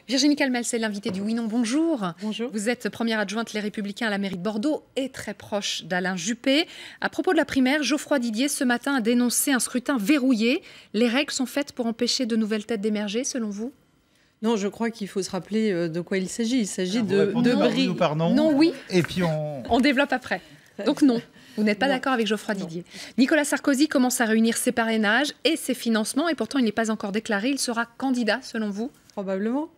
Virginie Calmel, c'est l'invitée du Oui Non Bonjour. Bonjour. Vous êtes première adjointe Les Républicains à la mairie de Bordeaux et très proche d'Alain Juppé. À propos de la primaire, Geoffroy Didier ce matin a dénoncé un scrutin verrouillé. Les règles sont faites pour empêcher de nouvelles têtes d'émerger, selon vous? Non, je crois qu'il faut se rappeler de quoi il s'agit. Il s'agit de briller ou par non. Non, oui. Et puis on développe après. Donc non. Vous n'êtes pas d'accord avec Geoffroy Didier. Nicolas Sarkozy commence à réunir ses parrainages et ses financements et pourtant il n'est pas encore déclaré. Il sera candidat, selon vous? Probablement.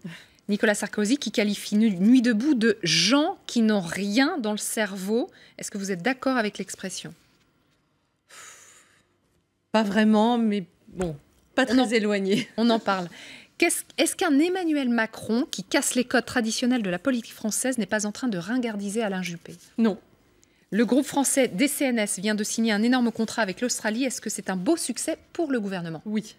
Nicolas Sarkozy qui qualifie Nuit debout de gens qui n'ont rien dans le cerveau. Est-ce que vous êtes d'accord avec l'expression? Pas vraiment, mais bon, pas très éloigné. On en parle. Est-ce qu'un Emmanuel Macron qui casse les codes traditionnels de la politique française n'est pas en train de ringardiser Alain Juppé? Non. Le groupe français DCNS vient de signer un énorme contrat avec l'Australie. Est-ce que c'est un beau succès pour le gouvernement? Oui.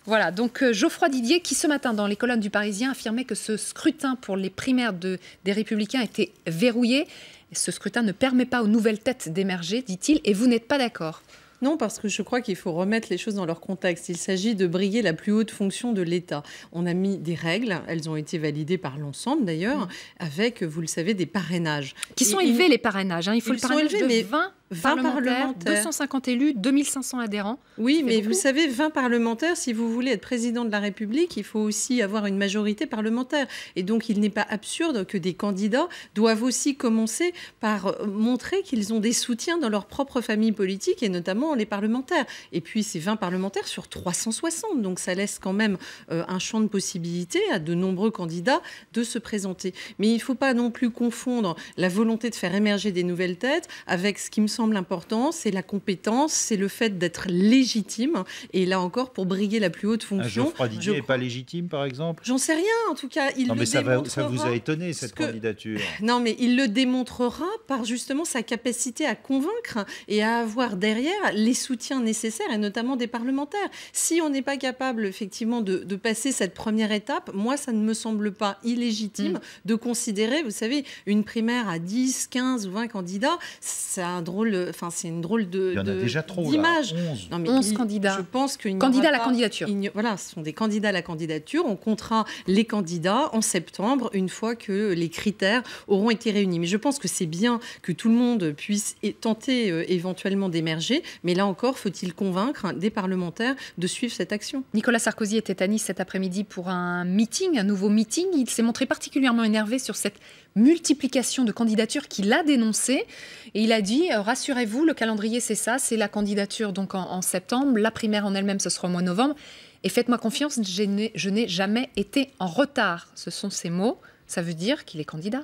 Voilà, donc Geoffroy Didier qui ce matin dans les colonnes du Parisien affirmait que ce scrutin pour les primaires des Républicains était verrouillé. Ce scrutin ne permet pas aux nouvelles têtes d'émerger, dit-il, et vous n'êtes pas d'accord? Non, parce que je crois qu'il faut remettre les choses dans leur contexte. Il s'agit de briguer la plus haute fonction de l'État. On a mis des règles, elles ont été validées par l'ensemble d'ailleurs, avec, vous le savez, des parrainages. Qui sont élevés les parrainages, hein. Il faut le parrainage élevés, de 20 parlementaires, 250 élus, 2500 adhérents. Oui, mais vous savez, 20 parlementaires, si vous voulez être président de la République, il faut aussi avoir une majorité parlementaire. Et donc, il n'est pas absurde que des candidats doivent aussi commencer par montrer qu'ils ont des soutiens dans leur propre famille politique, et notamment les parlementaires. Et puis, c'est 20 parlementaires sur 360. Donc, ça laisse quand même un champ de possibilités à de nombreux candidats de se présenter. Mais il ne faut pas non plus confondre la volonté de faire émerger des nouvelles têtes avec ce qui me semble important, c'est la compétence, c'est le fait d'être légitime. Et là encore, pour briguer la plus haute fonction... Geoffroy Didier n'est pas légitime, par exemple? J'en sais rien, en tout cas. Non, mais ça vous a étonné, cette candidature? Non, mais il le démontrera par justement sa capacité à convaincre et à avoir derrière les soutiens nécessaires, et notamment des parlementaires. Si on n'est pas capable, effectivement, de passer cette première étape, moi, ça ne me semble pas illégitime de considérer, vous savez, une primaire à 10, 15 ou 20 candidats, c'est une drôle de... Il y en a déjà trop, d'image. 11 candidats. Je pense qu'il candidats à la candidature. Voilà, ce sont des candidats à la candidature. On comptera les candidats en septembre, une fois que les critères auront été réunis. Mais je pense que c'est bien que tout le monde puisse tenter éventuellement d'émerger. Mais là encore, faut-il convaincre des parlementaires de suivre cette action? Nicolas Sarkozy était à Nice cet après-midi pour un meeting, un nouveau meeting. Il s'est montré particulièrement énervé sur cette multiplication de candidatures qu'il a dénoncée. Et il a dit, rassurez-vous, le calendrier c'est ça, c'est la candidature donc en septembre, la primaire en elle-même ce sera au mois de novembre. Et faites-moi confiance, je n'ai jamais été en retard. Ce sont ces mots, ça veut dire qu'il est candidat.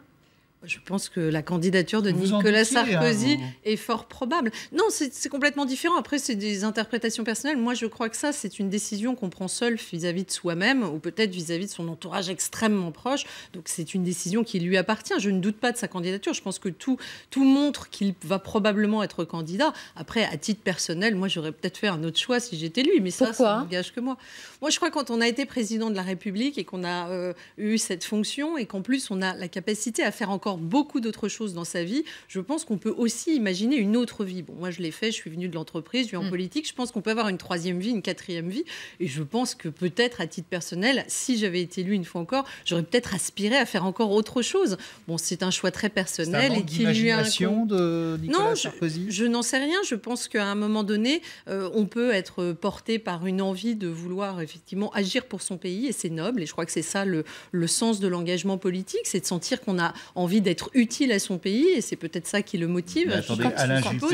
Je pense que la candidature de Nicolas Sarkozy est fort probable. Non, c'est complètement différent. Après, c'est des interprétations personnelles. Moi, je crois que ça, c'est une décision qu'on prend seul vis-à-vis de soi-même ou peut-être vis-à-vis de son entourage extrêmement proche. Donc, c'est une décision qui lui appartient. Je ne doute pas de sa candidature. Je pense que tout montre qu'il va probablement être candidat. Après, à titre personnel, moi, j'aurais peut-être fait un autre choix si j'étais lui. Mais ça n'engage que moi. Moi, je crois que quand on a été président de la République et qu'on a eu cette fonction et qu'en plus, on a la capacité à faire encore beaucoup d'autres choses dans sa vie, je pense qu'on peut aussi imaginer une autre vie. Bon, moi, je l'ai fait, je suis venue de l'entreprise, je suis en politique, je pense qu'on peut avoir une troisième vie, une quatrième vie, et je pense que peut-être, à titre personnel, si j'avais été élue une fois encore, j'aurais peut-être aspiré à faire encore autre chose. Bon, c'est un choix très personnel. C'est un manque d'imagination de Nicolas Sarkozy? Je n'en sais rien. Je pense qu'à un moment donné, on peut être porté par une envie de vouloir effectivement agir pour son pays, et c'est noble, et je crois que c'est ça le sens de l'engagement politique, c'est de sentir qu'on a envie d'être utile à son pays, et c'est peut-être ça qui le motive. Mais attendez, Alain Juppé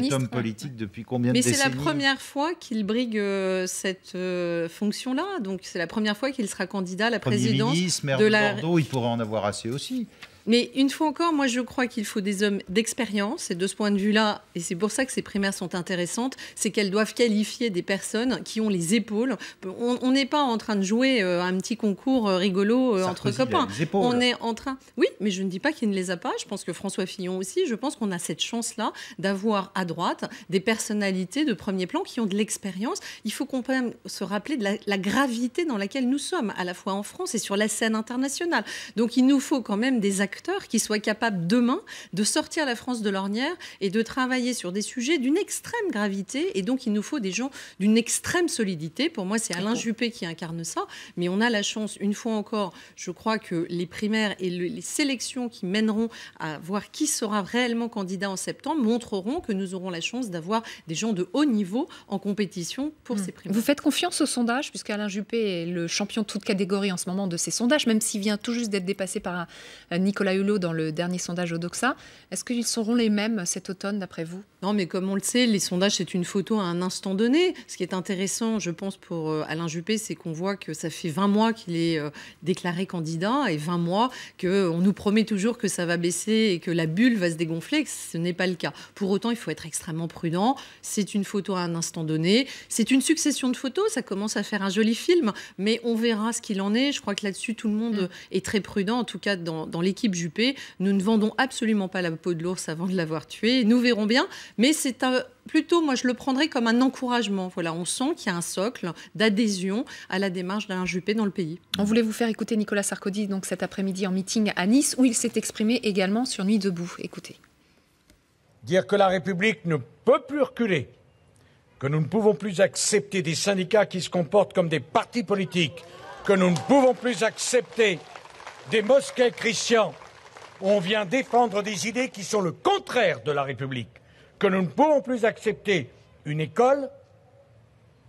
est homme politique depuis combien de décennies? Mais c'est la première fois qu'il brigue cette fonction-là, donc c'est la première fois qu'il sera candidat à la présidence. Premier ministre, maire de Bordeaux, il pourrait en avoir assez aussi. Mais une fois encore, moi je crois qu'il faut des hommes d'expérience, et de ce point de vue-là, et c'est pour ça que ces primaires sont intéressantes, c'est qu'elles doivent qualifier des personnes qui ont les épaules. On n'est pas en train de jouer un petit concours rigolo entre copains. On est en train... Oui, mais je ne dis pas qu'il ne les a pas, je pense que François Fillon aussi, je pense qu'on a cette chance-là d'avoir à droite des personnalités de premier plan qui ont de l'expérience. Il faut quand même se rappeler de la gravité dans laquelle nous sommes, à la fois en France et sur la scène internationale. Donc il nous faut quand même des acteurs acteurs qui soient capables demain de sortir la France de l'ornière et de travailler sur des sujets d'une extrême gravité. Et donc, il nous faut des gens d'une extrême solidité. Pour moi, c'est Alain Juppé qui incarne ça. Mais on a la chance, une fois encore, je crois que les primaires et les sélections qui mèneront à voir qui sera réellement candidat en septembre montreront que nous aurons la chance d'avoir des gens de haut niveau en compétition pour ces primaires. Vous faites confiance aux sondages, puisque Alain Juppé est le champion de toute catégorie en ce moment de ces sondages, même s'il vient tout juste d'être dépassé par Nicolas Hulot dans le dernier sondage Odoxa. Est-ce qu'ils seront les mêmes cet automne, d'après vous? Non, mais comme on le sait, les sondages, c'est une photo à un instant donné. Ce qui est intéressant, je pense, pour Alain Juppé, c'est qu'on voit que ça fait 20 mois qu'il est déclaré candidat et 20 mois qu'on nous promet toujours que ça va baisser et que la bulle va se dégonfler, et que ce n'est pas le cas. Pour autant, il faut être extrêmement prudent. C'est une photo à un instant donné. C'est une succession de photos. Ça commence à faire un joli film, mais on verra ce qu'il en est. Je crois que là-dessus, tout le monde est très prudent. En tout cas, dans l'équipe Juppé, nous ne vendons absolument pas la peau de l'ours avant de l'avoir tué. Nous verrons bien. Mais c'est plutôt, moi, je le prendrais comme un encouragement. Voilà, on sent qu'il y a un socle d'adhésion à la démarche d'Alain Juppé dans le pays. On voulait vous faire écouter Nicolas Sarkozy donc cet après-midi en meeting à Nice, où il s'est exprimé également sur Nuit debout. Écoutez. Dire que la République ne peut plus reculer, que nous ne pouvons plus accepter des syndicats qui se comportent comme des partis politiques, que nous ne pouvons plus accepter des mosquées chrétiens où on vient défendre des idées qui sont le contraire de la République, que nous ne pouvons plus accepter une école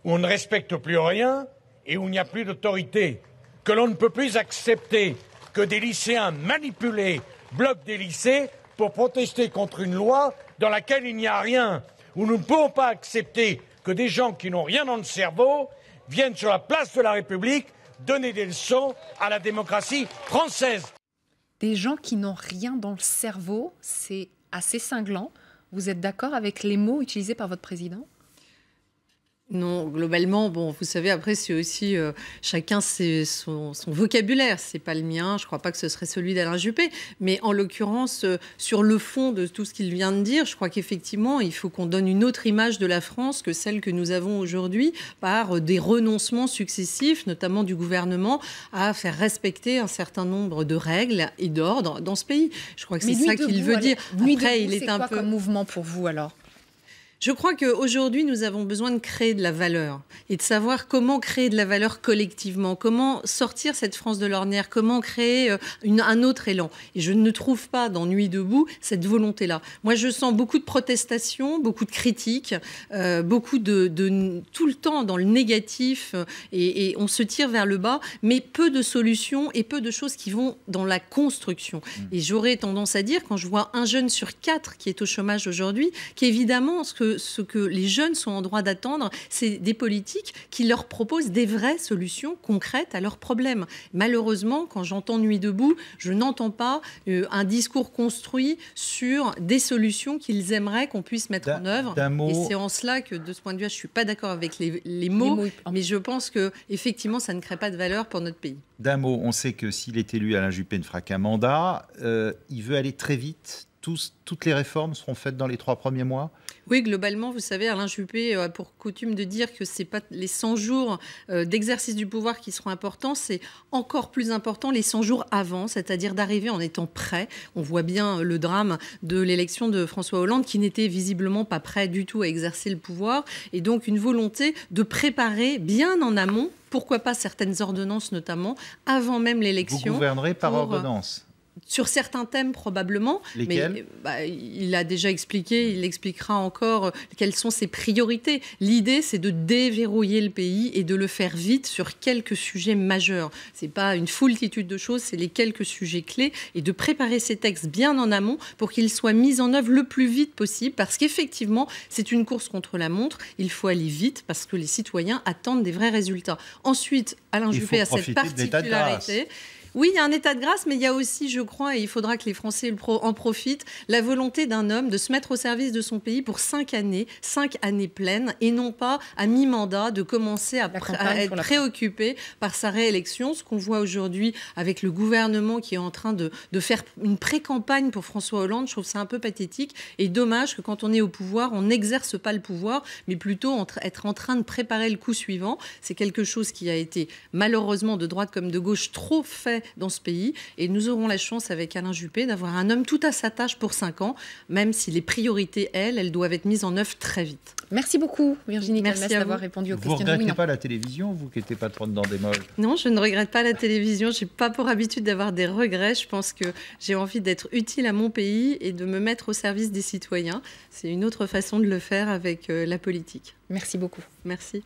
où on ne respecte plus rien et où il n'y a plus d'autorité, que l'on ne peut plus accepter que des lycéens manipulés bloquent des lycées pour protester contre une loi dans laquelle il n'y a rien, où nous ne pouvons pas accepter que des gens qui n'ont rien dans le cerveau viennent sur la place de la République donner des leçons à la démocratie française. Des gens qui n'ont rien dans le cerveau, c'est assez cinglant. Vous êtes d'accord avec les mots utilisés par votre président ? Non, globalement, bon, vous savez, après, c'est aussi chacun son vocabulaire. C'est pas le mien. Je crois pas que ce serait celui d'Alain Juppé. Mais en l'occurrence, sur le fond de tout ce qu'il vient de dire, je crois qu'effectivement, il faut qu'on donne une autre image de la France que celle que nous avons aujourd'hui par des renoncements successifs, notamment du gouvernement, à faire respecter un certain nombre de règles et d'ordres dans ce pays. Je crois que c'est ça qu'il veut dire. Après, il est un peu comme mouvement pour vous alors. Je crois qu'aujourd'hui, nous avons besoin de créer de la valeur et de savoir comment créer de la valeur collectivement, comment sortir cette France de l'ornière, comment créer un autre élan. Et je ne trouve pas dans Nuit debout cette volonté-là. Moi, je sens beaucoup de protestations, beaucoup de critiques, beaucoup de tout le temps dans le négatif et on se tire vers le bas, mais peu de solutions et peu de choses qui vont dans la construction. Et j'aurais tendance à dire, quand je vois un jeune sur 4 qui est au chômage aujourd'hui, qu'évidemment, ce que les jeunes sont en droit d'attendre, c'est des politiques qui leur proposent des vraies solutions concrètes à leurs problèmes. Malheureusement, quand j'entends Nuit debout, je n'entends pas un discours construit sur des solutions qu'ils aimeraient qu'on puisse mettre en œuvre. Et c'est en cela que, de ce point de vue, je ne suis pas d'accord avec les mots, mais je pense qu'effectivement, ça ne crée pas de valeur pour notre pays. D'un mot, on sait que s'il est élu, Alain Juppé ne fera qu'un mandat. Il veut aller très vite. Toutes les réformes seront faites dans les 3 premiers mois ? Oui, globalement, vous savez, Alain Juppé a pour coutume de dire que ce n'est pas les 100 jours d'exercice du pouvoir qui seront importants, c'est encore plus important les 100 jours avant, c'est-à-dire d'arriver en étant prêt. On voit bien le drame de l'élection de François Hollande qui n'était visiblement pas prêt du tout à exercer le pouvoir. Et donc une volonté de préparer bien en amont, pourquoi pas certaines ordonnances notamment, avant même l'élection. Vous gouvernerez par ordonnance ? Sur certains thèmes, probablement. Lesquels ? Mais il a déjà expliqué, il expliquera encore quelles sont ses priorités. L'idée, c'est de déverrouiller le pays et de le faire vite sur quelques sujets majeurs. Ce n'est pas une foultitude de choses, c'est les quelques sujets clés et de préparer ces textes bien en amont pour qu'ils soient mis en œuvre le plus vite possible parce qu'effectivement, c'est une course contre la montre. Il faut aller vite parce que les citoyens attendent des vrais résultats. Ensuite, Alain Juppé a cette particularité. Oui, il y a un état de grâce, mais il y a aussi, je crois, et il faudra que les Français en profitent, la volonté d'un homme de se mettre au service de son pays pour 5 années pleines, et non pas à mi-mandat de commencer à être préoccupé par sa réélection. Ce qu'on voit aujourd'hui avec le gouvernement qui est en train de faire une pré-campagne pour François Hollande, je trouve ça un peu pathétique et dommage que quand on est au pouvoir, on n'exerce pas le pouvoir, mais plutôt être en train de préparer le coup suivant. C'est quelque chose qui a été malheureusement de droite comme de gauche trop fait dans ce pays. Et nous aurons la chance, avec Alain Juppé, d'avoir un homme tout à sa tâche pour 5 ans, même si les priorités, elles doivent être mises en œuvre très vite. Merci beaucoup, Virginie Calmès, d'avoir répondu aux questions. Vous ne regrettez pas la télévision, vous qui n'étiez patronne d'Endemol? Non, je ne regrette pas la télévision. Je n'ai pas pour habitude d'avoir des regrets. Je pense que j'ai envie d'être utile à mon pays et de me mettre au service des citoyens. C'est une autre façon de le faire avec la politique. Merci beaucoup. Merci.